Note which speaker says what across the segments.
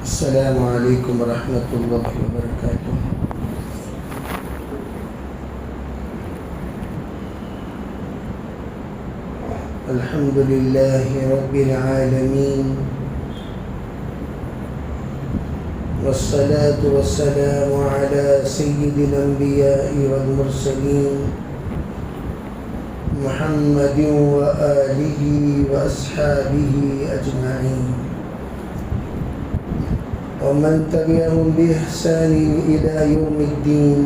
Speaker 1: السلام علیکم ورحمۃ اللہ وبرکاتہ۔ الحمد للہ رب العالمین والصلاة والسلام على سید الانبیاء والمرسلین محمد وآلہ واصحابہ اجمعین ومن تبعهم بإحسان إلى يوم الدين،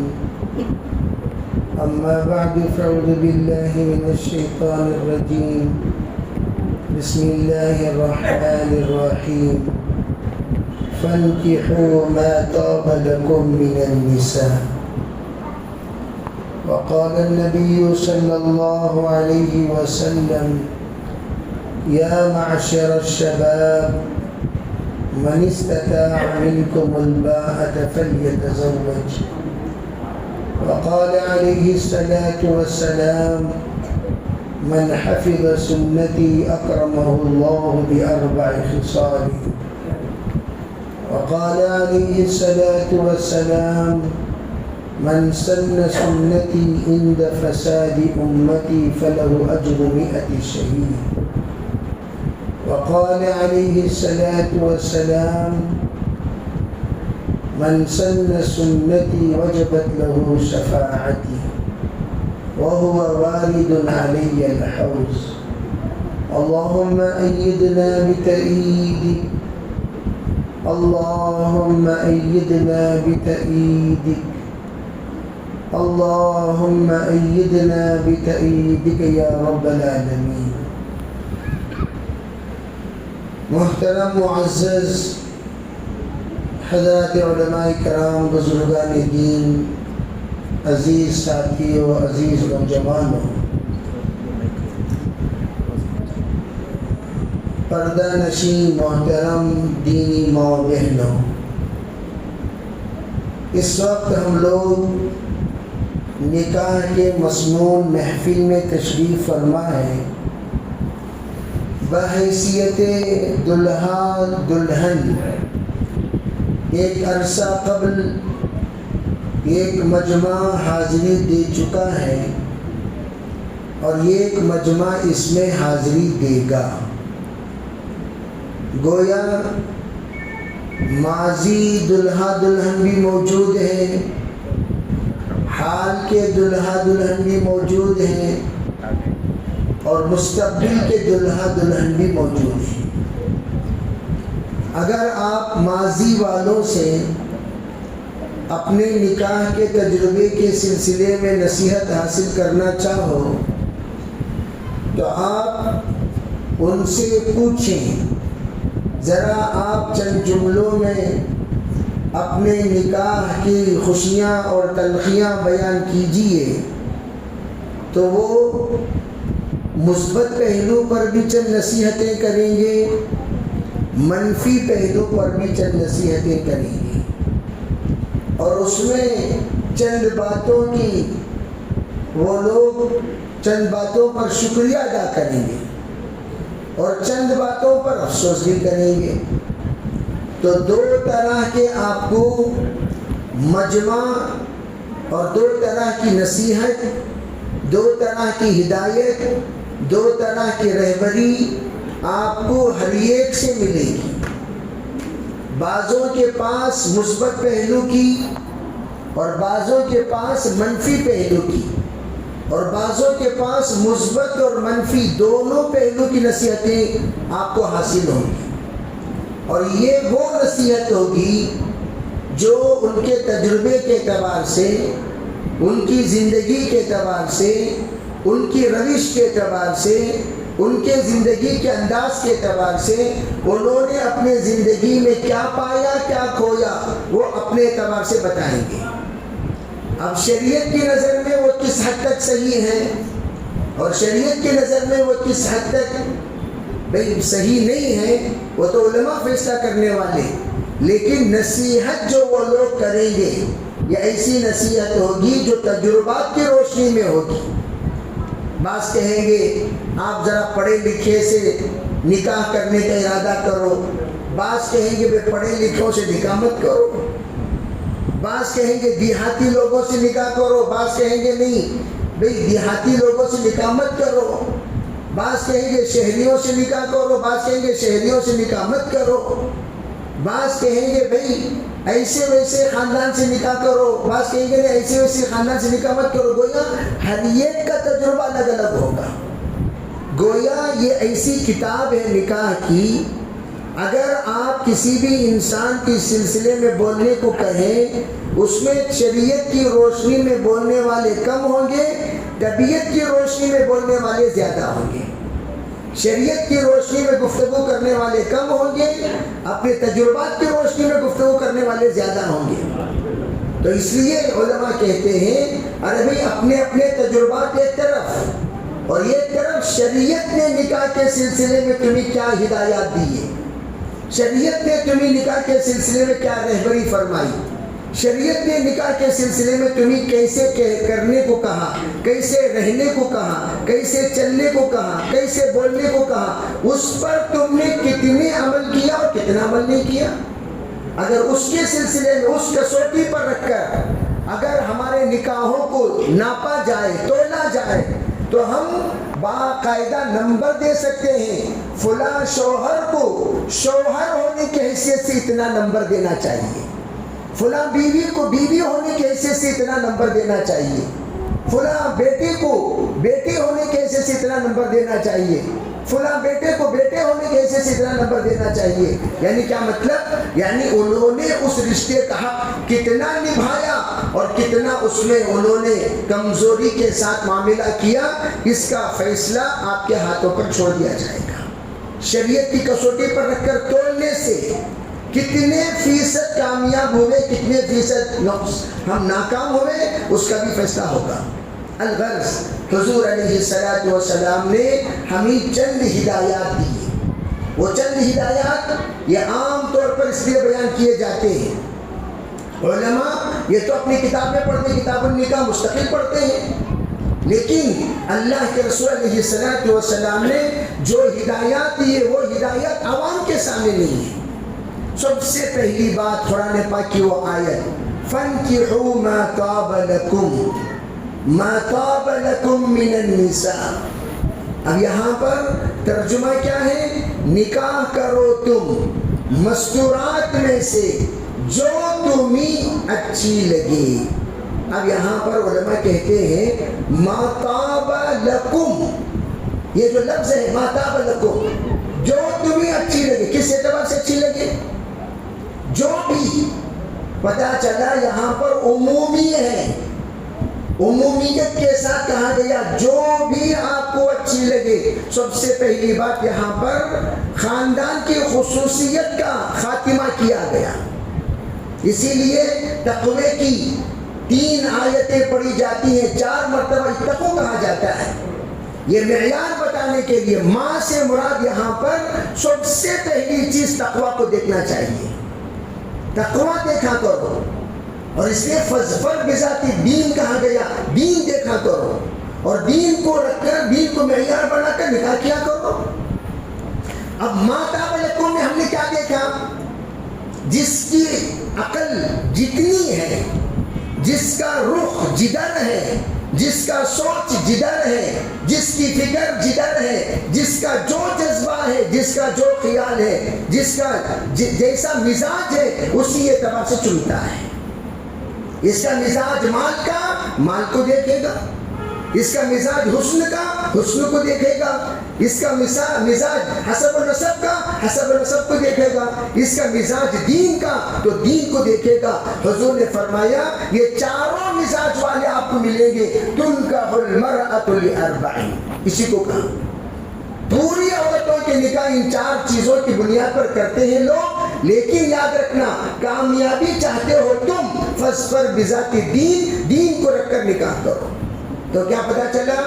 Speaker 1: أما بعد فأعوذ بالله من الشيطان الرجيم، بسم الله الرحمن الرحيم، فانكحوا ما طاب لكم من النساء. وقال النبي صلى الله عليه وسلم: يا معشر الشباب من استطاع منكم الباءة فليتزوج. وقال عليه الصلاة والسلام: من حفظ سنتي أكرمه الله بأربع خصال. وقال عليه الصلاة والسلام: من سن سنتي عند فساد أمتي فله أجر 100 شهيد. وقال عليه الصلاة والسلام: من سن سنتي وجبت له شفاعتي وهو وارد علي الحوض. اللهم أيدنا بتأييدك، اللهم أيدنا بتأييدك، اللهم أيدنا بتأييدك يا رب العالمين۔ محترم معزز حضرات علماء کرام، بزرگان دین، عزیز ساتھیوں، عزیز نوجوانوں، پردہ نشین محترم دینی ماں بہنوں، اس وقت ہم لوگ نکاح کے مسنون محفل میں تشریف فرما ہے۔ بحیثیت دلہا دلہن ایک عرصہ قبل ایک مجمع حاضری دے چکا ہے اور یہ ایک مجمع اس میں حاضری دے گا۔ گویا ماضی دلہا دلہن بھی موجود ہے، حال کے دلہا دلہن بھی موجود ہیں اور مستقبل کے دلہا دلہن بھی موجود ہیں۔ اگر آپ ماضی والوں سے اپنے نکاح کے تجربے کے سلسلے میں نصیحت حاصل کرنا چاہو تو آپ ان سے پوچھیں، ذرا آپ چند جملوں میں اپنے نکاح کی خوشیاں اور تلخیاں بیان کیجئے تو وہ مثبت پہلو پر بھی چند نصیحتیں کریں گے، منفی پہلو پر بھی چند نصیحتیں کریں گے، اور اس میں چند باتوں کی وہ لوگ چند باتوں پر شکریہ ادا کریں گے اور چند باتوں پر افسوس بھی کریں گے۔ تو دو طرح کے آپ کو مجمع اور دو طرح کی نصیحت، دو طرح کی ہدایت، دو طرح کی رہبری آپ کو ہر ایک سے ملے گی۔ بعضوں کے پاس مثبت پہلو کی اور بعضوں کے پاس منفی پہلو کی اور بعضوں کے پاس مثبت اور منفی دونوں پہلو کی نصیحتیں آپ کو حاصل ہوں گی، اور یہ وہ نصیحت ہوگی جو ان کے تجربے کے اعتبار سے، ان کی زندگی کے اعتبار سے، ان کی روش کے اعتبار سے، ان کے زندگی کے انداز کے اعتبار سے انہوں نے اپنے زندگی میں کیا پایا کیا کھویا وہ اپنے اعتبار سے بتائیں گے۔ اب شریعت کی نظر میں وہ کس حد تک صحیح ہے اور شریعت کی نظر میں وہ کس حد تک بھئی صحیح نہیں ہے، وہ تو علماء فیصلہ کرنے والے، لیکن نصیحت جو وہ لوگ کریں گے یہ ایسی نصیحت ہوگی جو تجربات کی روشنی میں ہوگی۔ بعض کہیں گے آپ ذرا پڑھے لکھے سے نکاح کرنے کا ارادہ کرو، بعض کہیں گے بے پڑھے لکھوں سے نکاح مت کرو، بعض کہیں گے دیہاتی لوگوں سے نکاح کرو، بعض کہیں گے نہیں بھئی دیہاتی لوگوں سے نکاح مت کرو، بعض کہیں گے شہریوں سے نکاح کرو، بعض کہیں گے شہریوں سے نکاح مت کرو، بعض کہیں گے بھئی ایسے ویسے خاندان سے نکاح کرو، بعض کہیں گے ایسے ویسے خاندان سے نکاح مت کرو۔ گویا ہر ایک کا تجربہ الگ الگ ہوگا۔ گویا یہ ایسی کتاب ہے نکاح کی، اگر آپ کسی بھی انسان کے سلسلے میں بولنے کو کہیں اس میں شریعت کی روشنی میں بولنے والے کم ہوں گے، طبیعت کی روشنی میں بولنے والے زیادہ ہوں گے۔ شریعت کی روشنی میں گفتگو کرنے والے کم ہوں گے، اپنے تجربات کی روشنی میں گفتگو کرنے والے زیادہ ہوں گے۔ تو اس لیے علماء کہتے ہیں ارے بھائی اپنے اپنے تجربات ایک طرف اور ایک طرف شریعت نے نکاح کے سلسلے میں تمہیں کیا ہدایات دی ہے، شریعت نے تمہیں نکاح کے سلسلے میں کیا رہبری فرمائی، شریعت نے نکاح کے سلسلے میں تمہیں کیسے کرنے کو کہا، کیسے رہنے کو کہا، کیسے چلنے کو کہا، کیسے بولنے کو کہا، اس پر تم نے کتنے عمل کیا اور کتنا عمل نہیں کیا۔ اگر اس کے سلسلے میں اس کسوٹی پر رکھ کر اگر ہمارے نکاحوں کو ناپا جائے تولا جائے تو ہم باقاعدہ نمبر دے سکتے ہیں، فلاں شوہر کو شوہر ہونے کی حیثیت سے اتنا نمبر دینا چاہیے، فلاں بیوی کو بیوی ہونے کی حیثیت سے اتنا نمبر دینا چاہیے، فلاں بیٹے کو بیٹے ہونے کی حیثیت سے اتنا نمبر دینا چاہیے، فلاں بیٹے کو بیٹے ہونے کی حیثیت سے اتنا نمبر دینا چاہیے۔ یعنی کیا مطلب؟ یعنی انہوں نے اس رشتے کا حق کتنا نبھایا اور کتنا اس میں انہوں نے کمزوری کے ساتھ معاملہ کیا، اس کا فیصلہ آپ کے ہاتھوں پر چھوڑ دیا جائے گا۔ شریعت کی کسوٹی پر رکھ کر تولنے سے کتنے فیصد کامیاب ہوئے، کتنے فیصد ہم ناکام ہوئے، اس کا بھی فیصلہ ہوگا۔ الغرض حضور علیہ السلام نے ہمیں چند ہدایات دی، وہ چند ہدایات یہ عام طور پر اس لیے بیان کیے جاتے ہیں، علماء یہ تو اپنی کتاب میں پڑھتے، کتاب النکاح مستقل پڑھتے ہیں، لیکن اللہ کے رسول علیہ السلام نے جو ہدایات دی ہے وہ ہدایات عوام کے سامنے نہیں ہے۔ سب سے پہلی بات قرآن پاک کی وہ آیت فَانْكِحُوا مَا طَابَ لَكُمْ مَا طَابَ لَكُمْ مِنَ النِّسَاءِ۔ اب یہاں پر ترجمہ کیا ہے؟ نکاح کرو تم مستورات میں سے جو تمہیں اچھی لگے۔ اب یہاں پر علماء کہتے ہیں مَا طَابَ لَكُمْ، یہ جو لفظ ہے مَا طَابَ لَكُمْ، جو تمہیں اچھی لگے، کس اعتبار سے اچھی لگے؟ جو بھی، پتہ چلا یہاں پر عمومی ہے، عمومیت کے ساتھ کہا گیا جو بھی آپ کو اچھی لگے۔ سب سے پہلی بات یہاں پر خاندان کی خصوصیت کا خاتمہ کیا گیا، اسی لیے تقوی کی 3 آیتیں پڑھی جاتی ہیں، 4 مرتبہ اتقوا کہا جاتا ہے، یہ معیار بتانے کے لیے۔ ماں سے مراد یہاں پر سب سے پہلی چیز تقوی کو دیکھنا چاہیے، تقوی دیکھا کرو، اور اس لیے فَاظْفَرْ بِذَاتِ دین کہا گیا، دین دیکھا کرو اور دین کو رکھ کر دین کو معیار بنا کر نکاح کیا کرو۔ اب مَا طَابَ لَكُمْ میں ہم نے کیا دیکھا؟ جس کی عقل جتنی ہے، جس کا رخ جدھر ہے، جس کا سوچ جدھر ہے، جس کی فکر جدھر ہے، جس کا جو جذبہ ہے، جس کا جو خیال ہے، جس کا جیسا مزاج ہے، اسی اعتبار سے چنتا ہے۔ اس کا مزاج مال کا، مال کو دیکھے گا، اس کا مزاج حسن کا، حسن کو دیکھے گا، اس کا مزاج حسب و نسب کا، حسب و نسب کو دیکھے گا، اس کا مزاج دین کا تو دین کو دیکھے گا۔ حضور نے فرمایا یہ چاروں مزاج والے آپ کو ملیں گے، تنکح المرأة لأربع، اسی کو کہا کہ نکاح ان 4 چیزوں کی بنیاد پر کرتے ہیں لوگ، لیکن یاد رکھنا کامیابی چاہتے ہو تم فاظفر بذات الدین، دین کو رکھ کر نکاح کرو۔ تو کیا پتا چلا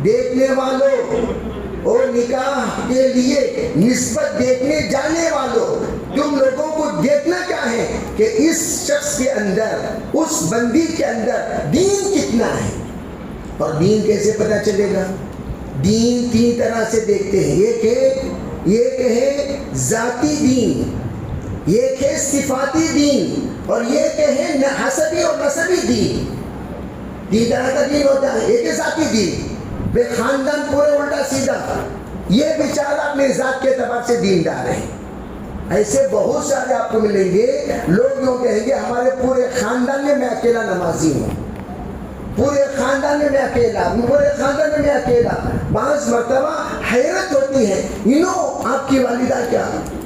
Speaker 1: دیکھنے والوں اور نکاح کے لیے نسبت دیکھنے جانے والوں، تم لوگوں کو دیکھنا کیا ہے کہ اس شخص کے اندر، اس بندی کے اندر دین کتنا ہے۔ اور دین کیسے پتا چلے گا؟ دین 3 طرح سے دیکھتے ہیں، ایک ہے ذاتی دین، ایک ہے صفاتی دین، اور ایک ہے حسبی اور نسبی دین۔ 3 طرح کا دین ہوتا ہے۔ ایک ہے ذاتی دین، بے خاندان پورے الٹا سیدھا، یہ بیچارہ اپنے ذات کے اعتبار سے دیندار ہے۔ ایسے بہت سارے آپ کو ملیں گے، لوگ یوں کہیں گے ہمارے پورے خاندان میں اکیلا نمازی ہوں، پورے خاندان میں اکیلا، پورے خاندان میں اکیلا۔ بعض مرتبہ حیرت ہوتی ہے، انہوں آپ کی والدہ کیا،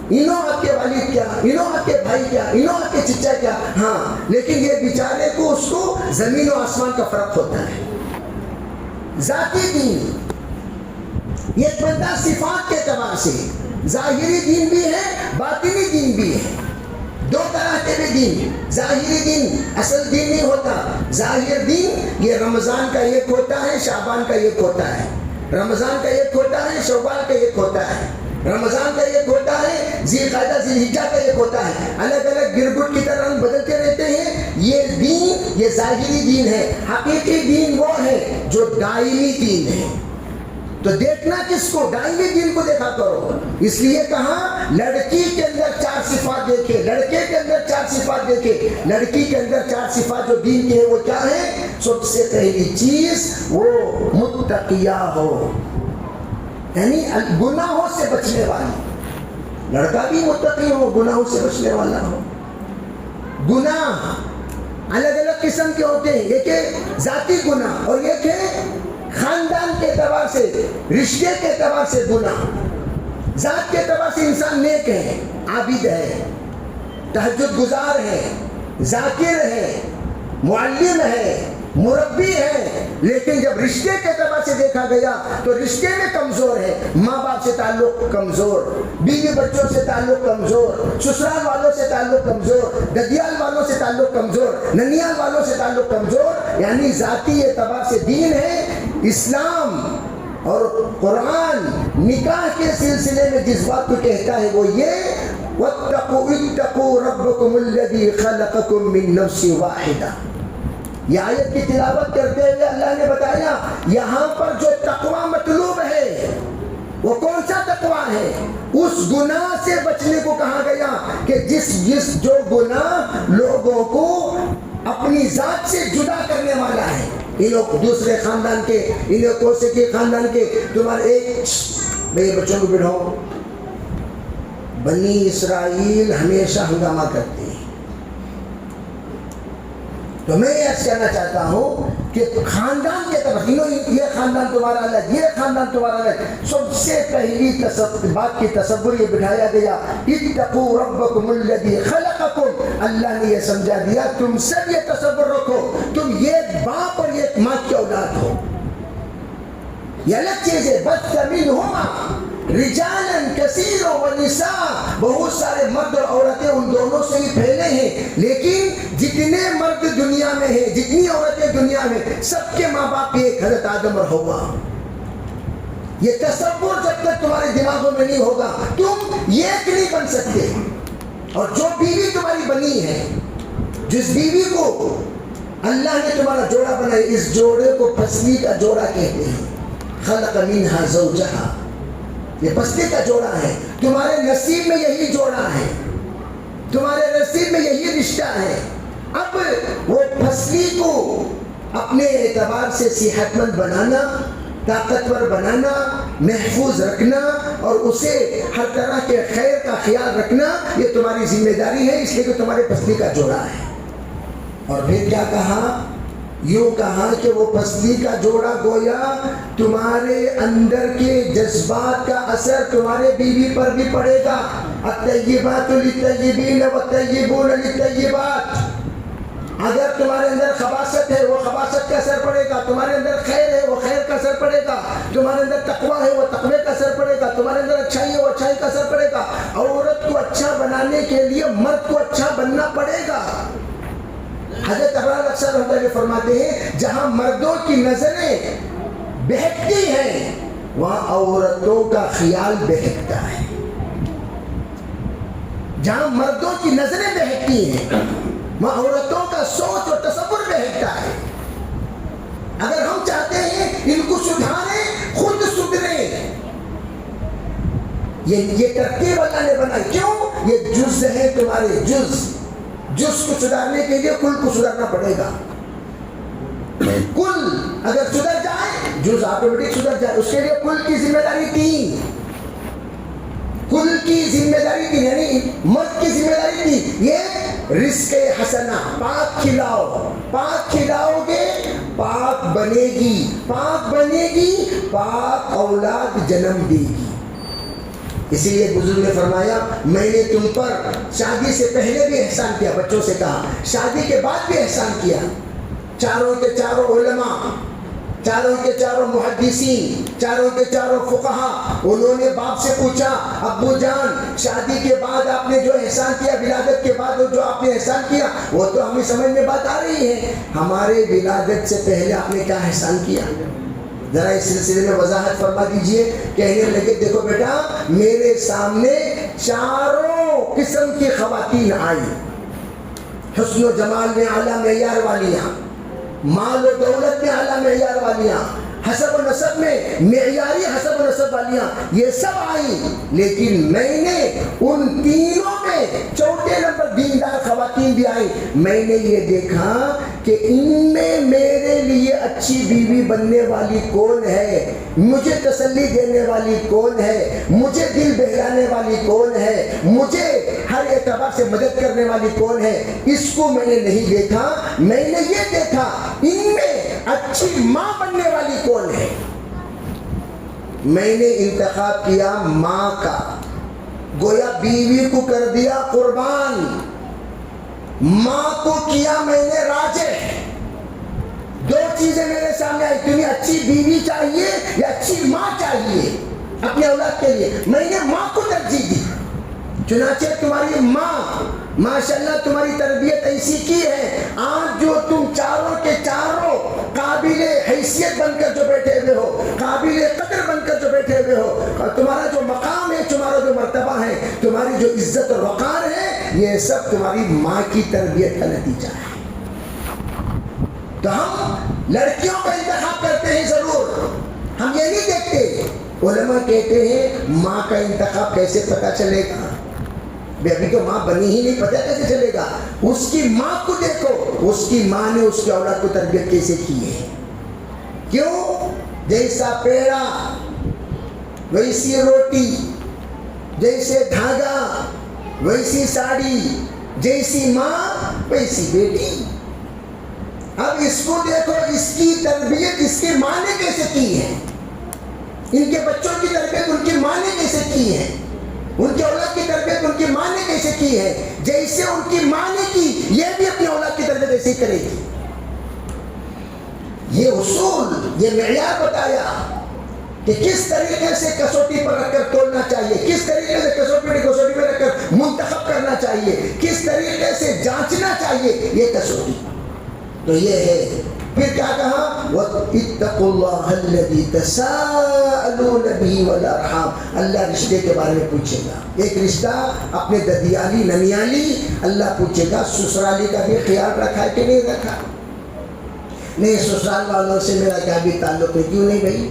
Speaker 1: انہوں آپ کے والد کیا، انہوں آپ کے بھائی کیا، انہوں آپ کے چچا کیا، ہاں، لیکن یہ بیچارے کو اس کو زمین و آسمان کا فرق ہوتا ہے۔ ذاتی دین، یہ بندہ صفات کے اعتبار سے ظاہری دین بھی ہے، باطنی دین بھی ہے۔ 2 طرح کے بھی دین، ظاہری دین اصل دین نہیں ہوتا۔ ظاہر دین یہ رمضان کا ایک ہوتا ہے، شعبان کا ایک ہوتا ہے، رمضان کا ایک ہوتا ہے، شوال کا ایک ہوتا ہے، رمضان کا ایک ہوتا ہے، ذی القعدہ ذی الحجہ کا ایک ہوتا ہے، الگ الگ گرگٹ کی طرح رنگ بدلتے رہتے ہیں۔ یہ دین، یہ ظاہری دین ہے۔ حقیقی دین وہ ہے جو دائمی دین ہے۔ تو دیکھنا کس کو؟ دائمی دین کو دیکھا کرو۔ اس لیے کہا لڑکی کے اندر 4 صفات دیکھے، لڑکے کے اندر 4 صفات دیکھے۔ لڑکی کے اندر 4 صفات جو دین کی ہے وہ کیا ہے؟ سب سے پہلی چیز وہ متقیہ ہو، یعنی گناہوں سے بچنے والی۔ لڑکا بھی متقی ہو، گناہوں سے بچنے والا ہو۔ گناہ الگ الگ قسم کے ہوتے ہیں، ایک ہے ذاتی گناہ اور ایک ہے خاندان کے اعتبار سے، رشتے کے اعتبار سے گناہ۔ ذات کے اعتبار سے انسان نیک ہے، عابد ہے، تہجد گزار ہے، ذاکر ہے، معلم ہے، مربی ہے، لیکن جب رشتے کے اعتبار سے دیکھا گیا تو رشتے میں کمزور ہے، ماں باپ سے تعلق کمزور، بیوی بچوں سے تعلق کمزور، سسرال والوں سے تعلق کمزور، ددیال والوں سے تعلق کمزور، ننیال والوں سے تعلق کمزور، یعنی ذاتی اعتبار سے دین ہے۔ اسلام اور قرآن نکاح کے سلسلے میں جس بات کو کہتا ہے وہ یہ اتقوا ربکم الذی خلقکم من نفس واحدہ۔ یہ آیت کی تلاوت کرتے ہوئے اللہ نے بتایا یہاں پر جو تقوی مطلوب ہے وہ کون سا تقوی ہے؟ اس گناہ سے بچنے کو کہا گیا کہ جس جو گناہ لوگوں کو اپنی ذات سے جدا کرنے والا ہے۔ یہ لوگ دوسرے خاندان کے، ان لوگ کوسے کے خاندان کے، تمہارے ایک بھئی بچوں کو بٹھاؤ۔ بنی اسرائیل ہمیشہ ہنگامہ کرتے ہیں۔ تو میں یہ کہنا چاہتا ہوں کہ خاندان کے طرف یہ خاندان تمہارا الگ، یہ خاندان تمہارا الگ، سب سے پہلی بات کی تصور یہ بٹھایا گیا اتقوا ربکم الذی خلقکم۔ اللہ نے یہ سمجھا دیا تم سب یہ تصور رکھو تم ایک باپ اور ایک ماں کی اولاد ہو۔ یہ الگ چیز ہے۔ بث منہما رجالا کثیرا ونساء، بہت سارے مرد اور عورتیں ان دونوں سے ہی پھیلے ہیں، لیکن جتنے مرد دنیا میں ہیں، جتنی عورتیں دنیا میں، سب کے ماں باپ ایک، حضرت آدم اور حوا۔ یہ تصور جب تک تمہارے دماغوں میں نہیں ہوگا تم ایک نہیں بن سکتے۔ اور جو بیوی تمہاری بنی ہے، جس بیوی کو اللہ نے تمہارا جوڑا بنایا، اس جوڑے کو پسلی کا جوڑا کہتے ہیں۔ خلق منها زوجها، یہ پسلی کا جوڑا ہے۔ تمہارے نصیب میں یہی جوڑا ہے، تمہارے نصیب میں یہی رشتہ ہے۔ اب وہ پسلی کو اپنے اعتبار سے صحت مند بنانا، طاقتور بنانا، محفوظ رکھنا اور اسے ہر طرح کے خیر کا خیال رکھنا، یہ تمہاری ذمہ داری ہے، اس لیے کہ تمہارے پسلی کا جوڑا ہے۔ اور پھر کیا کہا؟ یوں کہا کہ وہ پسلی کا جوڑا گویا تمہارے اندر کے جذبات کا اثر تمہارے بیوی پر بھی پڑے گا۔ الطیبات للطیبین والطیبون للطیبات، اگر تمہارے اندر خباثت ہے وہ خباثت کا اثر پڑے گا، تمہارے اندر خیر ہے وہ خیر کا اثر پڑے گا، تمہارے اندر تقویٰ ہے وہ تقوی کا اثر پڑے گا، تمہارے اندر اچھائی ہے وہ اچھائی کا اثر پڑے گا۔ عورت کو اچھا بنانے کے لیے مرد کو اچھا بننا پڑے گا۔ حضرت ابرار اکثر رحمۃ اللہ فرماتے ہیں جہاں مردوں کی نظریں بہکتی ہیں وہاں عورتوں کا خیال بہکتا ہے۔ جہاں مردوں کی نظریں بہکتی ہیں وہاں عورتوں کا سوچ اور تصور بہکتا ہے۔ اگر ہم چاہتے ہیں ان کو سدھاریں، خود سدھریں۔ یہ ترتیب اللہ نے بنائی، کیوں؟ یہ جز ہے تمہارے، جز کو سدھارنے کے لیے کل کو سدھارنا پڑے گا۔ کل اگر سدھر جائے جز آٹومیٹک سدھر جائے، اس کے لیے کل کی ذمہ داری تھی، کل کی ذمہ داری تھی، یعنی مرد کی ذمہ داری تھی یہ رزق حسنہ، پاک کھلاؤ، پاک کھلاؤ گے پاک بنے گی، پاک بنے گی پاک اولاد جنم دے گی۔ اسی لیے بزرگ نے فرمایا میں نے تم پر شادی سے پہلے بھی احسان کیا، بچوں سے کہا شادی کے بعد بھی احسان کیا۔ چاروں کے چاروں علماء، چاروں کے چاروں محدثین، چاروں کے چاروں فقہا، انہوں نے باپ سے پوچھا ابو جان شادی کے بعد آپ نے جو احسان کیا، ولادت کے بعد جو آپ نے احسان کیا وہ تو ہمیں سمجھ میں بات آ رہی ہے، ہمارے ولادت سے پہلے آپ نے کیا احسان کیا؟ ذرا اس سلسلے میں وضاحت فرما دیجئے۔ کہنے لگے دیکھو بیٹا میرے سامنے چاروں قسم کی خواتین آئی، حسن و جمال میں اعلیٰ معیار والیاں، مال و دولت میں اعلیٰ معیار والیاں، حسب و نسب میں معیاری حسب و نسب والیاں، یہ سب آئیں، لیکن میں نے ان تینوں میں چوتھے نمبر دیندار خواتین بھی آئیں، میں نے یہ دیکھا کہ ان میں میرے لیے اچھی بیوی بننے والی کون ہے، مجھے تسلی دینے والی کون ہے، مجھے دل بہلانے والی کون ہے، مجھے ہر اعتبار سے مدد کرنے والی کون ہے، اس کو میں نے نہیں دیکھا، میں نے یہ دیکھا ان میں اچھی ماں بننے والی کون ہے۔ میں نے انتخاب کیا ماں کا، گویا بیوی کو کر دیا قربان، ماں کو کیا میں نے راجح۔ دو چیزیں میرے سامنے آئی، تمہیں اچھی بیوی چاہیے یا اچھی ماں چاہیے اپنے اولاد کے لیے، میں نے ماں کو ترجیح دی۔ چنانچہ تمہاری ماں ماشاءاللہ تمہاری تربیت ایسی کی ہے، آج جو تم چاروں کے چاروں قابل حیثیت بن کر جو بیٹھے ہوئے ہو، قابل قدر بن کر جو بیٹھے ہوئے ہو، اور تمہارا جو مقام ہے، تمہارا جو مرتبہ ہے، تمہاری جو عزت اور وقار ہے، یہ سب تمہاری ماں کی تربیت کا نتیجہ ہے۔ تو ہم لڑکیوں کا انتخاب کرتے ہیں ضرور، ہم یہ نہیں دیکھتے۔ علماء کہتے ہیں ماں کا انتخاب کیسے پتہ چلے گا؟ ابھی تو ماں بنی ہی نہیں، پتہ کیسے چلے گا؟ اس کی ماں کو دیکھو، اس کی ماں نے اس کے اولاد کو تربیت کیسے کی ہے۔ کیوں؟ جیسا پیڑا ویسی روٹی، جیسے دھاگا ویسی ساڑی، جیسی ماں ویسی بیٹی۔ اب اس کو دیکھو، اس کی تربیت اس کی ماں نے کیسے کی ہے، ان کے بچوں کی تربیت ان کی ماں نے کیسے کی ہے، ان کے اولاد کی تربیت ان کی ماں نے کیسے کی ہے، جیسے ان کی ماں نے کی یہ بھی اپنی اولاد کی تربیت ایسے ہی کرے گی۔ یہ اصول، یہ معیار بتایا کہ کس طریقے سے کسوٹی پر رکھ کر تولنا چاہیے، کس طریقے سے کسوٹی میں رکھ کر منتخب کرنا چاہیے، کس طریقے سے جانچنا چاہیے، یہ کسوٹی۔ تو یہ ہے۔ پھر کیا کہا؟ وَاتَّقُوا اللَّهَ الَّذِي تَسَاءَلُونَ بِهِ وَالْأَرْحَامَ، اللہ رشتے کے بارے میں پوچھے گا۔ ایک رشتہ اپنے ددیالی ننیالی اللہ پوچھے گا، سسرالی کا بھی خیال رکھا ہے کہ نہیں رکھا؟ نہیں، سسرال والوں سے میرا کیا بھی تعلق ہے، کیوں نہیں بھائی،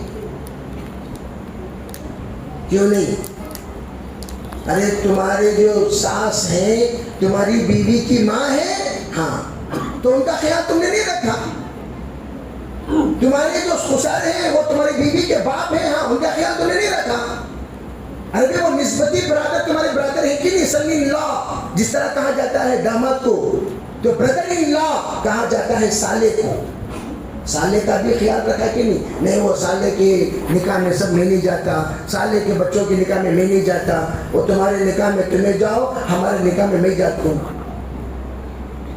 Speaker 1: کیوں نہیں؟ ارے تمہارے جو ساس ہیں تمہاری بیوی کی ماں ہے، ہاں، تو ان کا خیال تم نے نہیں رکھا۔ تمہارے جو سسر ہیں وہ تمہاری بیوی کے باپ ہیں، ہاں، ان کا خیال تم نے نہیں رکھا۔ ارے وہ نسبتی برادر تمہارے برادر ہیں کہ نہیں، سن ان لا جس طرح کہا جاتا ہے داماد کو، تو بردر ان لا کہا جاتا ہے سالے کو، سالے کا بھی خیال رکھا کہ نہیں؟ نہیں، وہ سالے کے نکاح میں سب میں نہیں جاتا، سالے کے بچوں کے نکاح میں نہیں جاتا، وہ تمہارے نکاح میں تمہیں جاؤ، ہمارے نکاح میں میں جاتا ہوں۔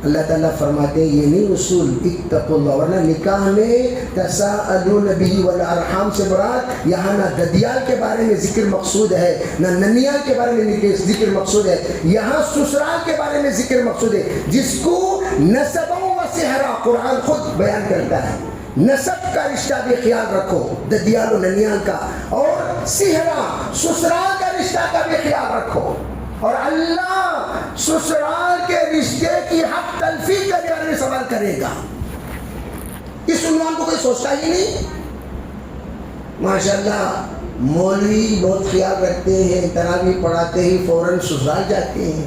Speaker 1: اللہ تعالیٰ فرماتے ہیں یہ نہیں اصول اتقوا اللہ، ورنہ نکاح میں تساءلون به والارحام سے مراد یہاں نہ ددیال کے بارے میں ذکر مقصود ہے، نہ ننیال کے بارے میں ذکر مقصود ہے، یہاں سسرال کے بارے میں ذکر مقصود ہے، جس کو نسبا و سحرا قرآن خود بیان کرتا ہے۔ نسب کا رشتہ بھی خیال رکھو، ددیال و ننیال کا، اور سحرا سسرال کا رشتہ کا بھی خیال رکھو، اور اللہ سسرال کے رشتے کی حق تلفی کے بارے میں سوال کرے گا۔ اس عنوان کو کوئی سوچتا ہی نہیں۔ ماشاءاللہ مولوی بہت خیال رکھتے ہیں، تراویح پڑھاتے ہی فوراً سسرال جاتے ہیں۔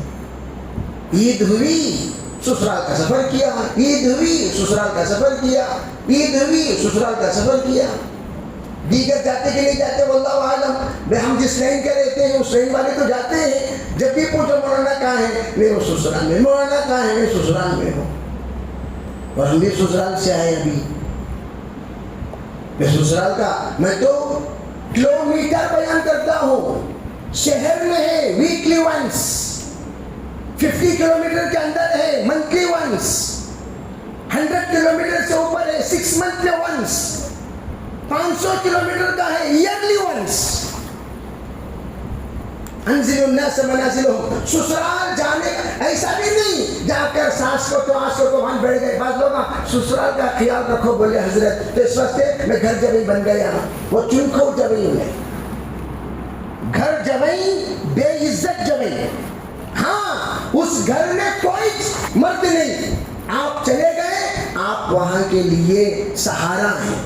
Speaker 1: عید ہوئی سسرال کا سفر کیا، عید ہوئی سسرال کا سفر کیا، عید ہوئی سسرال کا سفر کیا۔ دیگر جاتے کہ نہیں جاتے واللہ عالم، بھائی ہم جس لائن کے رہتے ہیں اس لائن والے تو جاتے ہیں۔ جب بھی پوچھو مولانا کہاں ہے، میں وہ سسرال میں، مولانا کہاں ہے، میں سسرال میں ہوں، اور ہم بھی سسرال سے آئے ابھی۔ میں سسرال کا میں تو کلومیٹر بیان کرتا ہوں، شہر میں ہے ویکلی ونس، 50 کلومیٹر کے اندر ہے منتھلی ونس، 100 کلومیٹر سے اوپر ہے 6 منتھ میں ونس، 500 کلومیٹر کا ہے ایئرلی ونس۔ انزل الناس منازلهم، سسرال جانے کا ایسا بھی نہیں جا کر ساس کو تو آس کو وہاں بیٹھ گئے۔ بعض لوگ سسرال کا خیال رکھو بولے حضرت، تو اس واسطے میں گھر جبئی بن گیا، وہ چنکھو جبئی ہوئے، گھر جبئی بے عزت جبئی۔ ہاں اس گھر میں کوئی مرد نہیں، آپ چلے گئے، آپ وہاں کے لیے سہارا ہیں،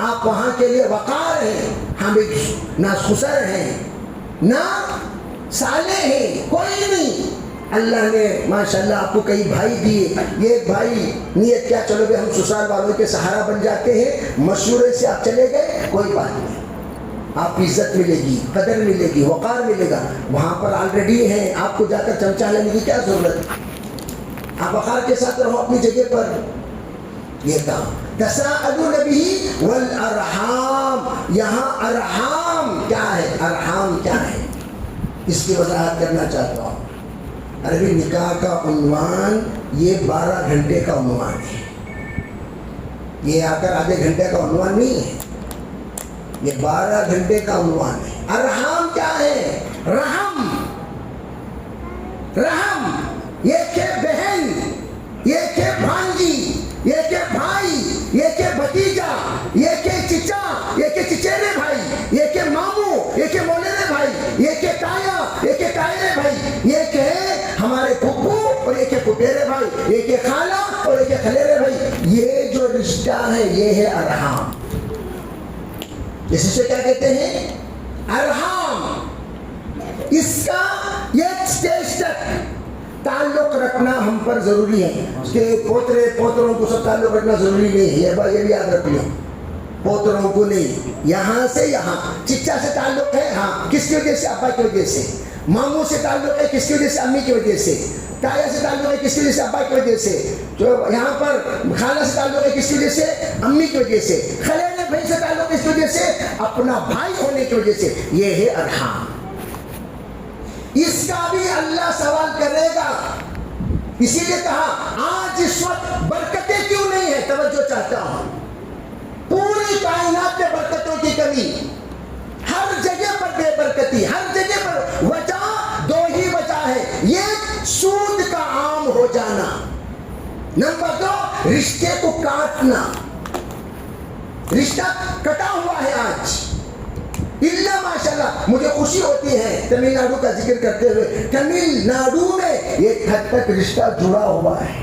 Speaker 1: آپ وہاں کے لیے وقار ہیں، ہم ایک نہ خسر ہیں نہ سالے ہیں، کوئی نہیں۔ اللہ نے ماشاءاللہ آپ کو کئی بھائی دیے، یہ بھائی نیت کیا، چلو بھائی ہم سسرال والوں کے سہارا بن جاتے ہیں، مشورے سے آپ چلے گئے، کوئی بات نہیں، آپ کی عزت ملے گی، قدر ملے گی، وقار ملے گا، وہاں پر آلریڈی ہیں، آپ کو جا کر چمچہ لینے کی کیا ضرورت، آپ وقار کے ساتھ رہو اپنی جگہ پر۔ یہ کام تساءلون به والارحام، یہاں ارحام کیا ہے، ارحام کیا ہے، اس کی وضاحت کرنا چاہتا ہوں۔ عربی نکاح کا عنوان یہ 12 گھنٹے کا عنوان ہے، یہ آ کر آدھے گھنٹے کا عنوان نہیں ہے، یہ 12 گھنٹے کا عنوان ہے۔ ارحام کیا ہے، رحم، رحم، یہ کہ بہن، یہ کہ بھانجی، یہ کہ بھائی، یہ کہ بھتیجا، یہ کہ چچا، یہ کہ چچیرے بھائی، یہ کہ ماموں، یہ کہ مولیرے بھائی، یہ کہ تایا، یہ کہ تائرے بھائی، یہ کہ ہمارے پھپھو اور یہ کہ پھپھیرے بھائی، یہ کہ خالہ اور یہ کہ خلیرے بھائی، یہ جو رشتہ ہے یہ ہے ارحام۔ اسے کیا کہتے ہیں، ارحام۔ اس کا یہ اسٹیج تک تعلق رکھنا ہم پر ضروری ہے، کہ پوترے پوتروں کو سب تعلق رکھنا ضروری نہیں ہے، یہ بھی یاد رکھ لو، پوتروں کو نہیں، یہاں سے یہاں، چچا سے تعلق ہے، ہاں کس کی وجہ سے، ابا کی وجہ سے، ماموں سے تعلق ہے کس کی وجہ سے، امی کی وجہ سے، تایا سے تعلق ہے کس کی وجہ سے، ابا کی وجہ سے، جو یہاں پر خالہ سے تعلق ہے کس کی وجہ سے، امی کی وجہ سے، خلیرے بھائی سے تعلق ہے کس کی وجہ سے، اپنا بھائی ہونے کی وجہ سے، یہ ہے ارحام۔ اس کا بھی اللہ سوال کرے گا، اسی لیے کہا آج اس وقت برکتیں کیوں نہیں ہے، توجہ چاہتا ہوں، پوری کائنات میں برکتوں کی کمی، ہر جگہ پر بے برکتی، ہر جگہ پر وجہ دو ہی وجہ ہے، یہ سود کا عام ہو جانا، نمبر 2 رشتے کو کاٹنا، رشتہ کٹا ہوا ہے آج، اللہ ماشاءاللہ مجھے خوشی ہوتی ہے تمل ناڈو کا ذکر کرتے ہوئے، تمل ناڈو میں ایک حد تک رشتہ جڑا ہوا ہے،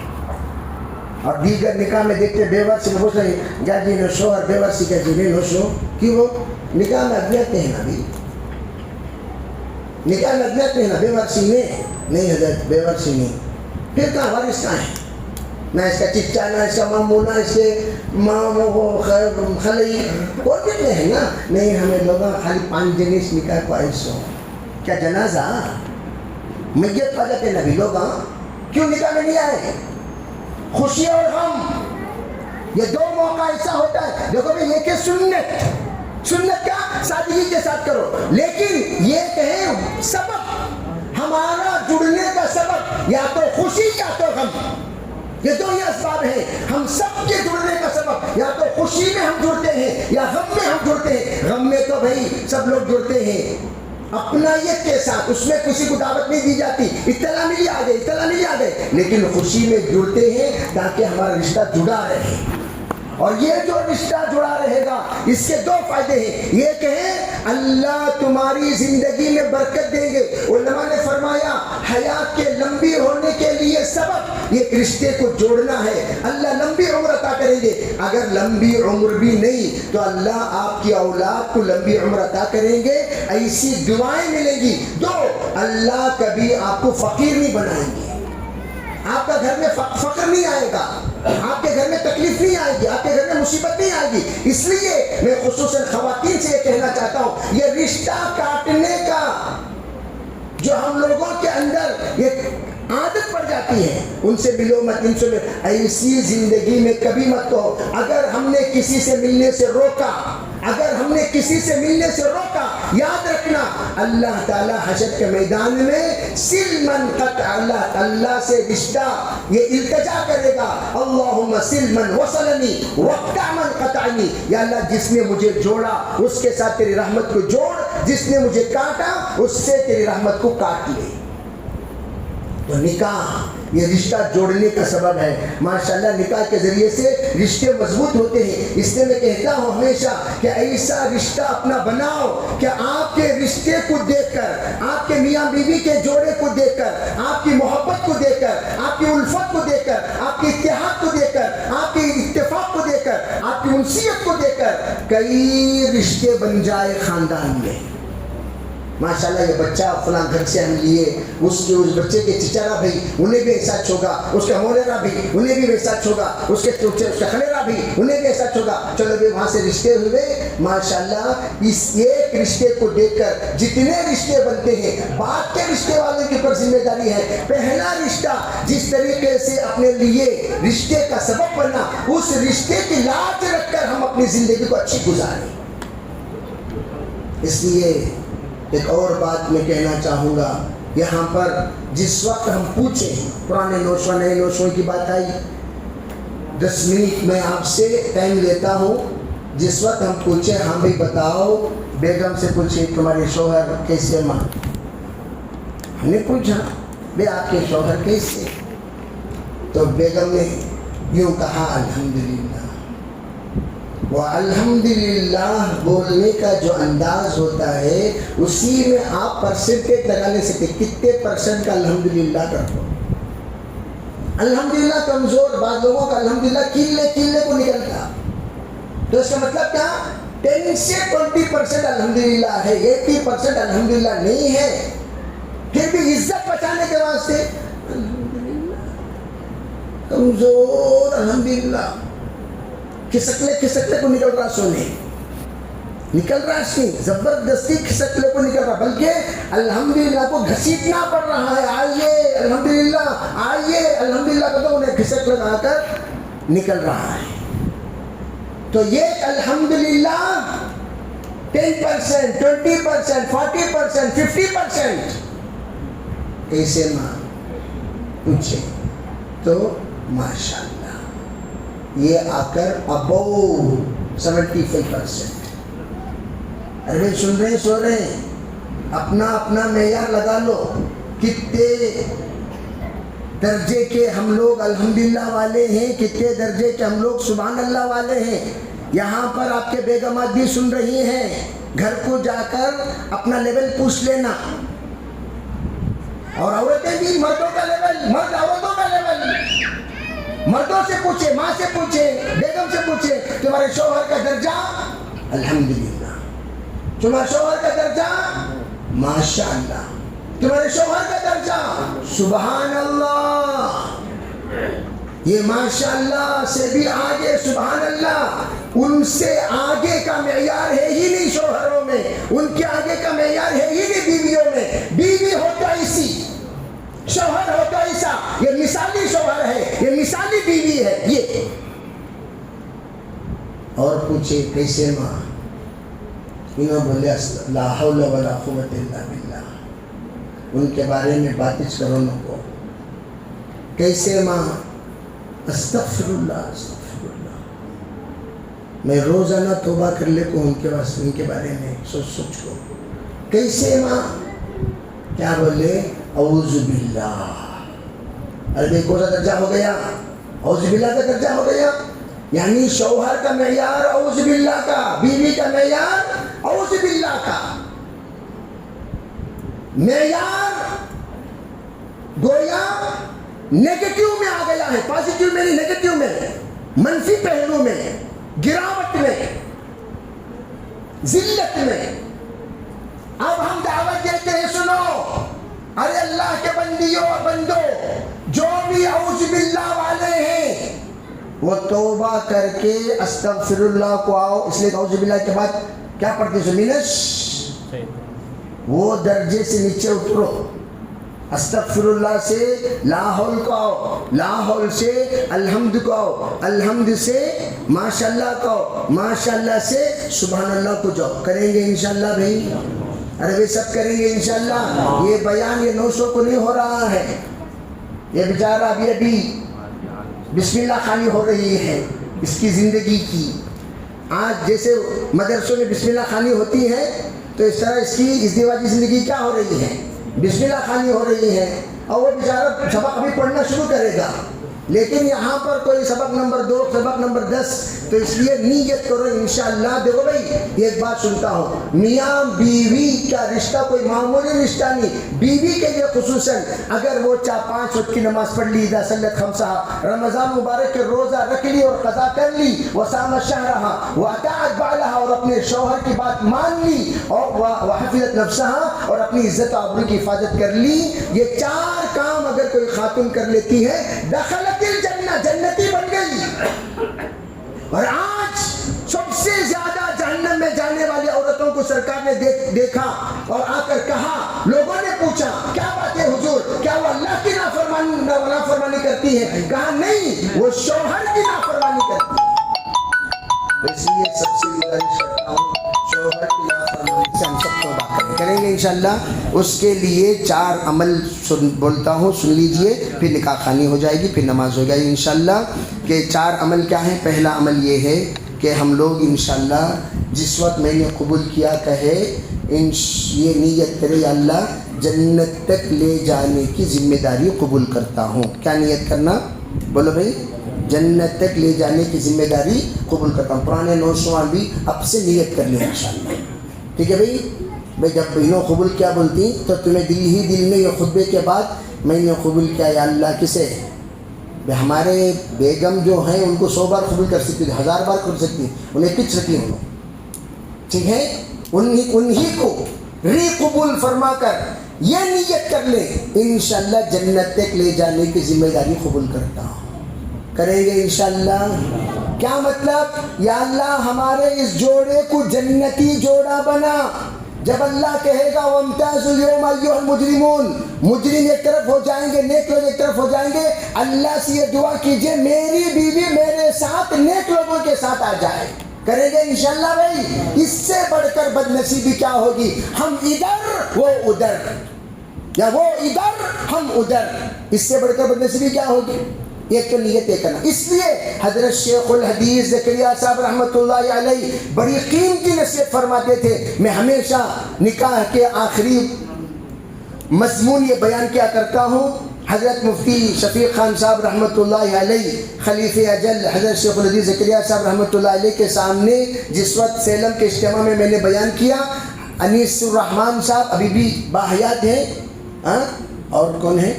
Speaker 1: اور دیگر نکاح میں دیکھتے بیور سے پوچھ رہے ہیں جاجی نو شو اور بیور سی کا جینے نو شو، کیوں وہ نکاح میں ادمیت نہیں ہے نا، بھی نکاح میں ادمیت نہیں ہے نا، بیور سی نہیں حضرت، بیور سی نہیں، پھر کہاں وارث کہاں ہے، نہ اس کا چچا، نہ اس کا مامو، نہ اس کے مامو خلی، کوئی بھی نہیں ہے نا، نہیں ہمیں لوگوں خالی 5 جنیس نکاح کو ایسو، کیا جنازہ میت پا جاتے نبی لوگاں، کیوں نکاح میں نہیں آئے، خوشی اور غم، یہ 2 موقع ایسا ہوتا ہے، دیکھو بھی یہ کہ سنت کا سادگی کے ساتھ کرو، لیکن یہ کہیں سبب ہمارا جڑنے کا سبب یا تو خوش خوشی یا تو غم، یہ دو ہی اسباب ہیں ہم سب کے جڑنے کا سبب، یا تو خوشی میں ہم جڑتے ہیں یا غم میں ہم جڑتے ہیں۔ غم میں تو بھائی سب لوگ جڑتے ہیں اپنائیت کے ساتھ، اس میں کسی کو دعوت نہیں دی جاتی، اطلاع ملی آ گئے، اطلاع ملی آ گئے، لیکن خوشی میں جڑتے ہیں تاکہ ہمارا رشتہ جڑا رہے۔ اور یہ جو رشتہ جڑا رہے گا اس کے دو فائدے ہیں، یہ کہ اللہ تمہاری زندگی میں برکت دیں گے۔ علماء نے فرمایا حیات کے لمبی ہونے کے لیے سبب یہ رشتے کو جوڑنا ہے، اللہ لمبی عمر عطا کریں گے۔ اگر لمبی عمر بھی نہیں تو اللہ آپ کی اولاد کو لمبی عمر عطا کریں گے، ایسی دعائیں ملیں گی۔ دو، اللہ کبھی آپ کو فقیر نہیں بنائیں گے، آپ کا گھر میں فقر نہیں آئے گا، آپ کے گھر میں تکلیف نہیں آئے گی، آپ کے گھر میں مصیبت نہیں آئے گی۔ اس لیے میں خصوصاً خواتین سے یہ کہنا چاہتا ہوں، یہ رشتہ کاٹنے کا جو ہم لوگوں کے اندر یہ عادت پڑ جاتی ہے، ان سے ملو مت، ان سے ایسی زندگی میں کبھی مت کہو۔ اگر ہم نے کسی سے ملنے سے روکا، اگر ہم نے کسی سے ملنے سے روکا، یاد رکھنا اللہ تعالیٰ حشر کے میدان میں سلمن قطع، اللہ سے رشتہ یہ التجا کرے گا، اللہم سلمن وصلنی وقطع من قطعنی، یا اللہ جس نے مجھے جوڑا اس کے ساتھ تیری رحمت کو جوڑ، جس نے مجھے کاٹا اس سے تیری رحمت کو کاٹ لے۔ تو نکاح یہ رشتہ جوڑنے کا سبب ہے۔ ماشاءاللہ نکاح کے ذریعے سے رشتے مضبوط ہوتے ہیں۔ اس لیے میں کہتا ہوں ہمیشہ کہ ایسا رشتہ اپنا بناؤ کہ آپ کے رشتے کو دیکھ کر، آپ کے میاں بیوی کے جوڑے کو دیکھ کر، آپ کی محبت کو دیکھ کر، آپ کی الفت کو دیکھ کر، آپ کے اتحاد کو دیکھ کر، آپ کے اتفاق کو دیکھ کر، آپ کی انسیت کو دیکھ کر کئی رشتے بن جائے خاندان میں۔ ماشاءاللہ یہ بچہ فلاں گھر سے ہم لیے، اس بچے کے چچارا بھی انہیں بھی ایسا چھوگا، اس کا مولیرا بھی انہیں بھی ویسا چھوگا، اس کے خلیرا بھی انہیں بھی ایسا چھوگا، چلو بھی وہاں سے رشتے ہوئے۔ ماشاءاللہ اس ایک رشتے کو دیکھ کر جتنے رشتے بنتے ہیں، بعد کے رشتے والوں کے اوپر ذمہ داری ہے۔ پہلا رشتہ جس طریقے سے اپنے لیے رشتے کا سبب بنا، اس رشتے کی لاج رکھ کر ہم اپنی زندگی کو اچھی گزاریں۔ اس لیے ایک اور بات میں کہنا چاہوں گا، یہاں پر جس وقت ہم پوچھیں، پرانے نوشوا نئے نوشوا کی بات آئی، 10 منٹ میں آپ سے ٹائم لیتا ہوں، جس وقت ہم پوچھیں ہاں بھائی بتاؤ، بیگم سے پوچھیں تمہارے شوہر کیسے؟ ماں ہم نے پوچھا بھائی آپ کے شوہر کیسے؟ تو بیگم نے یوں کہا الحمدللہ۔ وہ الحمدللہ بولنے کا جو انداز ہوتا ہے اسی میں آپ پرسنٹیج لگا لے سکتے، کتنے پرسنٹ کا الحمدللہ کرو۔ الحمدللہ کمزور، بعض لوگوں کا الحمدللہ کلے کو نکلتا، تو اس کا مطلب کیا؟ 10 سے 20% الحمدللہ ہے، 80% الحمدللہ نہیں ہے۔ پھر بھی عزت بچانے کے واسطے الحمدللہ کمزور، الحمدللہ کھسکلے کو نکل رہا، سونے نکل رہا، زبردستی کھسکلے کو نکل رہا، بلکہ الحمدللہ کو گھسیٹنا پڑ رہا ہے، آئیے الحمدللہ، آئیے الحمدللہ کو، تو انہیں گھسک لگا کر نکل رہا ہے۔ تو یہ الحمدللہ 10%، 20%، 40%، 50% کیسے ماں پوچھے تو ماشاءاللہ یہ آ کر ابو 75%۔ ارے سن رہے ہیں، سو رہے ہیں، اپنا معیار لگا لو، کتنے درجے کے ہم لوگ الحمدللہ والے ہیں، کتنے درجے کے ہم لوگ سبحان اللہ والے ہیں۔ یہاں پر آپ کے بیگمات بھی سن رہی ہیں، گھر کو جا کر اپنا لیول پوچھ لینا، اور عورتیں بھی مردوں کا لیول، مرد عورتوں کا لیول، مردوں سے پوچھے، ماں سے پوچھے، بیگم سے پوچھے، تمہارے شوہر کا درجہ الحمدللہ، تمہارے شوہر کا درجہ ماشاءاللہ، تمہارے شوہر کا درجہ سبحان اللہ۔ یہ ماشاءاللہ سے بھی آگے سبحان اللہ، ان سے آگے کا معیار ہے ہی نہیں شوہروں میں، ان کے آگے کا معیار ہے ہی نہیں بیویوں میں۔ بیوی ہوتا اسی، شوہر ہوتا ایسا، یہ مثالی شوہر ہے، یہ مثالی بیوی ہے یہ۔ اور پوچھے کیسے ماں؟ انہوں بولے لا حول ولا قوت الا باللہ، ان کے بارے میں باتیں کرو نہ کو، کیسے ماں؟ استغفر اللہ استغفر اللہ، میں روزانہ توبہ کر لیتا ہوں ان کے بارے میں سوچ کو. کیسے ماں؟ کیا بولے؟ اعوذ باللہ. ارے کون سا درجہ ہو گیا؟ اعوذ باللہ کا درجہ ہو گیا. یعنی شوہر کا معیار اعوذ باللہ کا، بیوی کا معیار اعوذ باللہ کا. معیار گویا نیگیٹو میں آ گیا ہے، پازیٹیو میں نہیں، نیگیٹو میں، منفی پہلو میں، گراوٹ میں، ذلت میں. اب ہم دعوت دیتے ہیں، سنو، ارے اللہ کے بندیوں اور بندو، جو بھی اعوذ باللہ والے ہیں وہ توبہ کر کے استغفر اللہ کو آؤ. اس لیے اعوذ باللہ کے بعد کیا پڑھتے ہیں؟ زمینش، وہ درجے سے نیچے اترو. استغفر اللہ سے لا حول کو آؤ، لا حول سے الحمد کو آؤ، الحمد سے ماشاءاللہ کو آؤ، ماشاءاللہ سے سبحان اللہ کو جاؤ. کریں گے انشاءاللہ بھائی؟ ارے وہ سب کریں گے انشاءاللہ. یہ بیان یہ 900 کو نہیں ہو رہا ہے. یہ بیچارہ ابھی بسم اللہ خانی ہو رہی ہے اس کی زندگی کی. آج جیسے مدرسوں میں بسم اللہ خانی ہوتی ہے تو اس طرح اس کی ازدواجی زندگی کیا ہو رہی ہے؟ بسم اللہ خانی ہو رہی ہے. اور وہ بیچارہ سبق ابھی پڑھنا شروع کرے گا، لیکن یہاں پر کوئی سبق نمبر 2 سبق نمبر 10. تو اس لیے نیت کرو انشاءاللہ. دیکھو بھائی ایک بات سنتا ہوں، میاں بیوی کا رشتہ کوئی معمولی رشتہ نہیں. بیوی کے لیے خصوصاً اگر وہ 4-5 وقت کی نماز پڑھ لی، اذا صلت خمسہ، رمضان مبارک کے روزہ رکھ لی اور قضا کر لی، وصامت شہرہا واطاعت بعلہا، اور اپنے شوہر کی بات مان لی، اور وحفظت نفسہا، اور اپنی عزت و آبرو کی حفاظت کر لی. یہ 4 کام اگر کوئی خاتون کر لیتی ہے، دخلت الجنہ، جنتی بن گئی. اور آج سب سے زیادہ جہنم میں جانے والی عورتوں کو سرکار نے دیکھا اور آ کر کہا، لوگوں نے پوچھا کیا بات ہے حضور، کیا وہ اللہ کی نافرمانی کرتی ہے؟ کہا نہیں، وہ شوہر کی نافرمانی کرتی ہے. اس لیے سب سے گزارش کرتا ہوں، شوہر کی نافرمانی سے ہم سب کو بات کریں گے انشاءاللہ. اس کے لیے 4 عمل بولتا ہوں، سن لیجئے، پھر نکاح خوانی ہو جائے گی، پھر نماز ہو جائے گی انشاءاللہ. کہ 4 عمل کیا ہیں؟ پہلا عمل یہ ہے کہ ہم لوگ انشاءاللہ جس وقت میں نے قبول کیا کہے، یہ نیت کرے، یا اللہ جنت تک لے جانے کی ذمہ داری قبول کرتا ہوں. کیا نیت کرنا؟ بولو بھائی. جنت تک لے جانے کی ذمہ داری قبول کرتا ہوں. پرانے نوجوان بھی اب سے نیت کر لیں انشاءاللہ. ٹھیک ہے بھائی؟ جب بہنوں قبول کیا بولتی تو تمہیں دل ہی دل میں یہ خطبے کے بعد میں نے قبول کیا یا اللہ. کسے؟ ہمارے بیگم جو ہیں ان کو 100 بار قبول کر سکتی، 1000 بار کر سکتی، انہیں کچھ سکتی ہوں. ٹھیک ہے؟ انہی کو ری قبول فرما کر یہ نیت کر لیں، انشاءاللہ جنت تک لے جانے کی ذمہ داری قبول کرتا ہوں. کریں گے انشاءاللہ. کیا مطلب؟ یا اللہ ہمارے اس جوڑے کو جنتی جوڑا بنا. جب اللہ کہے گا وَامْتَازُوا الْيَوْمَ أَيُّهَا الْمُجْرِمُونَ، مجرم ایک طرف ہو جائیں گے، نیک لوگ ایک طرف ہو جائیں گے. اللہ سے یہ دعا کیجئے میری بیوی میرے ساتھ نیک لوگوں کے ساتھ آ جائے. کریں گے انشاءاللہ بھائی. اس سے بڑھ کر بد نصیبی کیا ہوگی؟ ہم ادھر وہ ادھر، یا وہ ادھر ہم ادھر. اس سے بڑھ کر بد نصیبی کیا ہوگی؟ ایک تو نیت کرنا. اس لیے حضرت شیخ الحدیث زکریا صاحب رحمۃ اللہ علیہ بڑی قیمتی نصیحت فرماتے تھے. میں ہمیشہ نکاح کے آخری مضمون یہ بیان کیا کرتا ہوں. حضرت مفتی شفیق خان صاحب رحمۃ اللہ علیہ، خلیفہ اجل حضرت شیخ الحدیث زکریا صاحب رحمۃ اللہ علیہ کے سامنے جس وقت سیلم کے اجتماع میں نے بیان کیا، انیس الرحمان صاحب ابھی بھی باحیات ہیں، اور کون ہے؟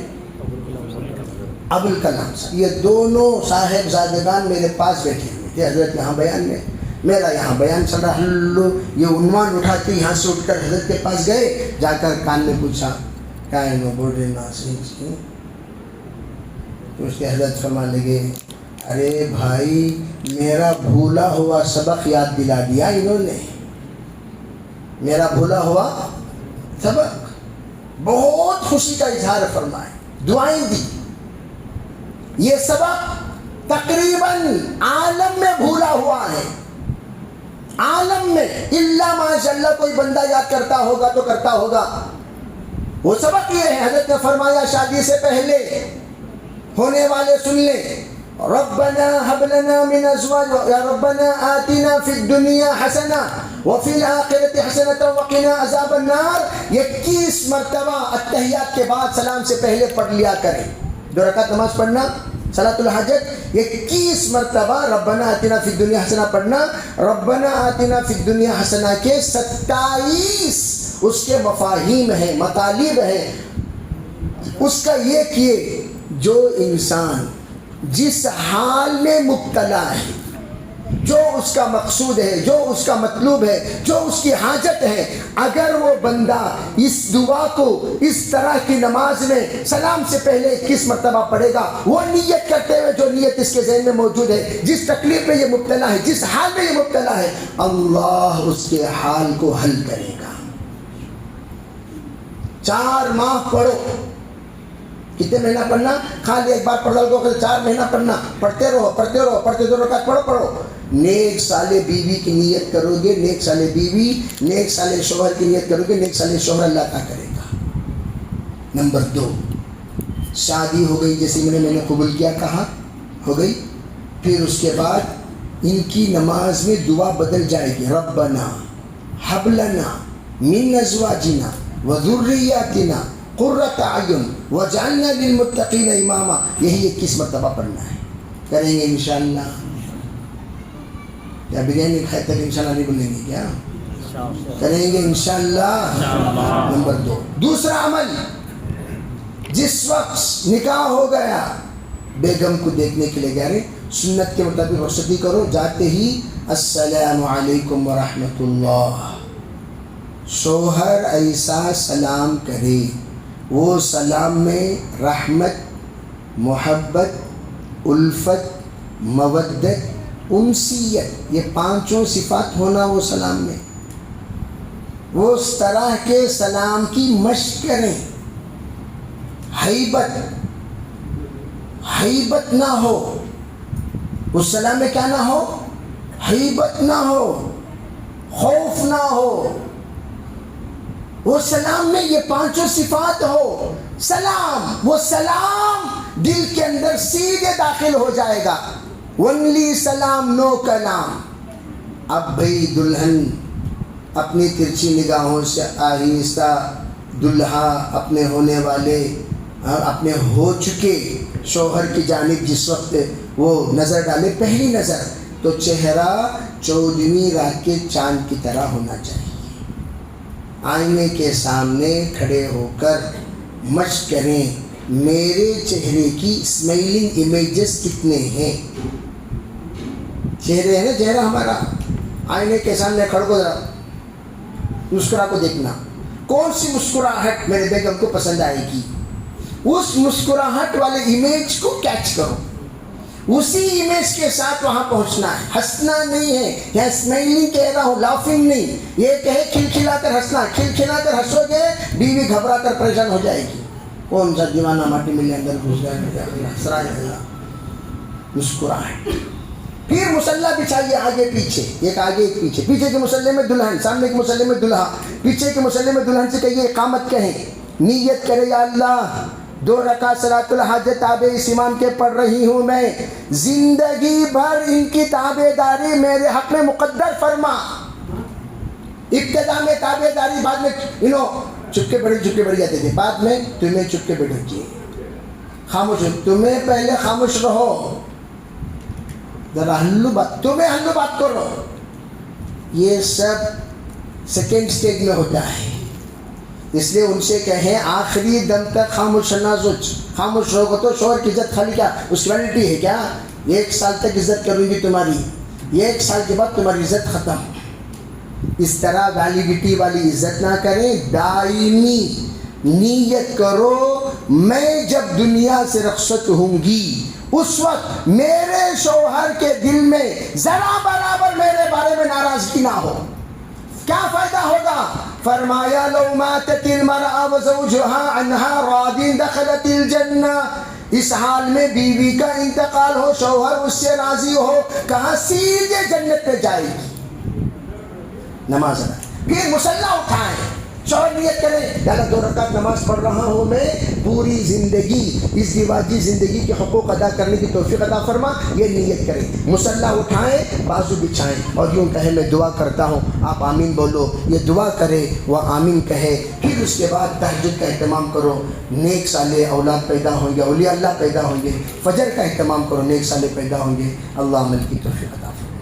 Speaker 1: ابوالکلام صاحب. یہ دونوں صاحب زادگان میرے پاس بیٹھے ہوئے تھے حضرت یہاں بیان میں. میرا یہاں بیان چل رہا، یہ عنوان اٹھا کے یہاں سے اٹھ کر حضرت کے پاس گئے، جا کر کان میں پوچھا کیا ہے وہ بول رہے ناصر. تو اس کے حضرت فرما لگے، ارے بھائی میرا بھولا ہوا سبق یاد دلا دیا انہوں نے، میرا بھولا ہوا سبق. بہت خوشی کا اظہار فرمائے، دعائیں دی. یہ سبق تقریباً عالم میں بھولا ہوا ہے، عالم میں الا ماشاءاللہ کوئی بندہ یاد کرتا ہوگا تو کرتا ہوگا. وہ سبق یہ ہے، حضرت نے فرمایا شادی سے پہلے ہونے والے سن لیں. ربنا هب لنا من ازواج یا ربنا آتنا فی الدنیا حسنہ وفی الآخرۃ حسنۃ وقنا عذاب النار 21 مرتبہ اتحیات کے بعد سلام سے پہلے پڑھ لیا کریں. 2 رکعت نماز پڑھنا صلاۃ الحاجت 21 مرتبہ ربنا آتنا فی الدنیا حسنہ پڑھنا. ربنا آتنا فی الدنیا حسنہ کے 27 اس کے مفاہیم ہیں، مطالب ہیں. اس کا یہ کہ جو انسان جس حال میں مبتلا ہے، جو اس کا مقصود ہے، جو اس کا مطلوب ہے، جو اس کی حاجت ہے، اگر وہ بندہ اس دعا کو اس طرح کی نماز میں سلام سے پہلے 21 مرتبہ پڑھے گا، وہ نیت کرتے ہوئے جو نیت اس کے ذہن میں موجود ہے، جس تکلیف میں یہ مبتلا ہے، جس حال میں یہ مبتلا ہے، اللہ اس کے حال کو حل کرے گا. 4 ماہ پڑھو. کتنے مہینہ پڑھنا؟ خالی ایک بار پڑھ لو 4 مہینہ پڑھنا. پڑھتے رہو پڑھتے رہو پڑھتے 2 رکعت پڑھو. نیک صالح بیوی کی نیت کرو گے، نیک صالح بیوی، نیک صالح شوہر کی نیت کرو گے، نیک صالح شوہر اللہ کا کرے گا. نمبر 2، شادی ہو گئی جیسے میں نے قبول کیا کہا، ہو گئی. پھر اس کے بعد ان کی نماز میں دعا بدل جائے گی. ربنا حب لنا من ازواجنا وذریاتنا قرۃ اعین وجعلنا للمتقین اماما. یہی 21 مرتبہ پڑھنا ہے. کریں گے انشاءاللہ. کیا بریانی کھائے تک انشاءاللہ نہیں بولیں گے؟ کیا کریں گے انشاءاللہ. نمبر 2، دوسرا عمل، جس وقت نکاح ہو گیا بیگم کو دیکھنے کے لیے جا رہے، سنت کے مطابق رخصتی کرو. جاتے ہی السلام علیکم ورحمۃ اللہ. شوہر ایسا سلام کرے، وہ سلام میں رحمت، محبت، الفت، مودت، انسیت، یہ 5 صفات ہونا وہ سلام میں. وہ اس طرح کے سلام کی مشق کریں. ہیبت نہ ہو اس سلام میں. کیا نہ ہو؟ ہیبت نہ ہو، خوف نہ ہو. وہ سلام میں یہ 5 صفات ہو. سلام، وہ سلام دل کے اندر سیدھے داخل ہو جائے گا. ونلی سلام، نو کلام. اب بھئی دلہن اپنی ترچھی نگاہوں سے آہستہ دلہا اپنے ہونے والے، اپنے ہو چکے شوہر کی جانب جس وقت وہ نظر ڈالے، پہلی نظر تو چہرہ 14ویں رات کے چاند کی طرح ہونا چاہیے. آئینے کے سامنے کھڑے ہو کر مشق کریں، میرے چہرے کی اسمائلنگ امیجز کتنے ہیں. چہرے ہے نا، چہرہ ہمارا. آئینے کے سامنے کھڑ کو ذرا مسکرا کو دیکھنا، کون سی مسکراہٹ میرے بیگم کو پسند آئے گی. اس مسکراہٹ والے امیج کو کیچ کرو، اسی امیج کے ساتھ وہاں پہنچنا ہے. ہنسنا نہیں ہے، یا اسمائلنگ کہہ رہا ہوں، لافنگ نہیں. یہ کہے کھلکھلا کر ہنسنا. کھلکھلا کر ہنسو گے بیوی گھبرا کر پریشان ہو جائے گی. کون سا دیوانہ ماٹی ملے اندر گھس گیا. مسکراہٹ. پھر مصلی بچھائیے آگے پیچھے، ایک آگے ایک پیچھے. پیچھے کے مصلی میں دلہن، سامنے کے مصلی میں دلہا. پیچھے کے مصلی میں دلہن سے کہیے اقامت کہیں، نیت کرے یا اللہ 2 رکعت صلاۃ الحاجت تابع اس امام کے پڑھ رہی ہوں میں، زندگی بھر ان کی تابع داری میرے حق میں مقدر فرما. ابتدا میں تابع داری، بعد میں چپکے بڑھ جاتے تھے، بعد میں تمہیں چپکے بیٹھ رکھیے. خاموش، تمہیں پہلے خاموش رہو، ذرا تمہیں ہلو بات کرو. یہ سب سیکنڈ سٹیج میں ہوتا ہے. اس لیے ان سے کہیں آخری دم تک خاموش نہ سوچ. خاموش رہو تو شوہر کی عزت خالی کیا اس کی ویلٹی ہے کیا؟ 1 سال تک عزت کروں گی تمہاری، 1 سال کے بعد تمہاری عزت ختم. اس طرح ویلیڈیٹی والی عزت نہ کریں. دائمی نیت کرو، میں جب دنیا سے رخصت ہوں گی اس وقت میرے شوہر کے دل میں ذرا برابر میرے بارے میں ناراضگی نہ ہو. کیا فائدہ ہوگا؟ فرمایا لو ماتت المرأة وزوجها عنها راض دخلت الجنہ. اس حال میں بیوی کا انتقال ہو، شوہر اس سے راضی ہو، کہاں سیدھے جنت پہ جائے گی. نماز ادا، پھر مصلی اٹھائیں، شوہر نیت کریں یا اللہ 2 رکعت نماز پڑھ رہا ہوں میں، پوری زندگی اس دیواجی زندگی کے حقوق ادا کرنے کی توفیق عطا فرما، یہ نیت کریں. مصلی اٹھائیں، بازو بچھائیں اور یوں کہیں میں دعا کرتا ہوں، آپ آمین بولو، یہ دعا کرے وہ آمین کہے. پھر اس کے بعد تہجد کا اہتمام کرو، نیک صالح اولاد پیدا ہوں گے، اولیاء اللہ پیدا ہوں گے. فجر کا اہتمام کرو، نیک صالح پیدا ہوں گے. اللہ عمل کی توفیق عطا فرمائے.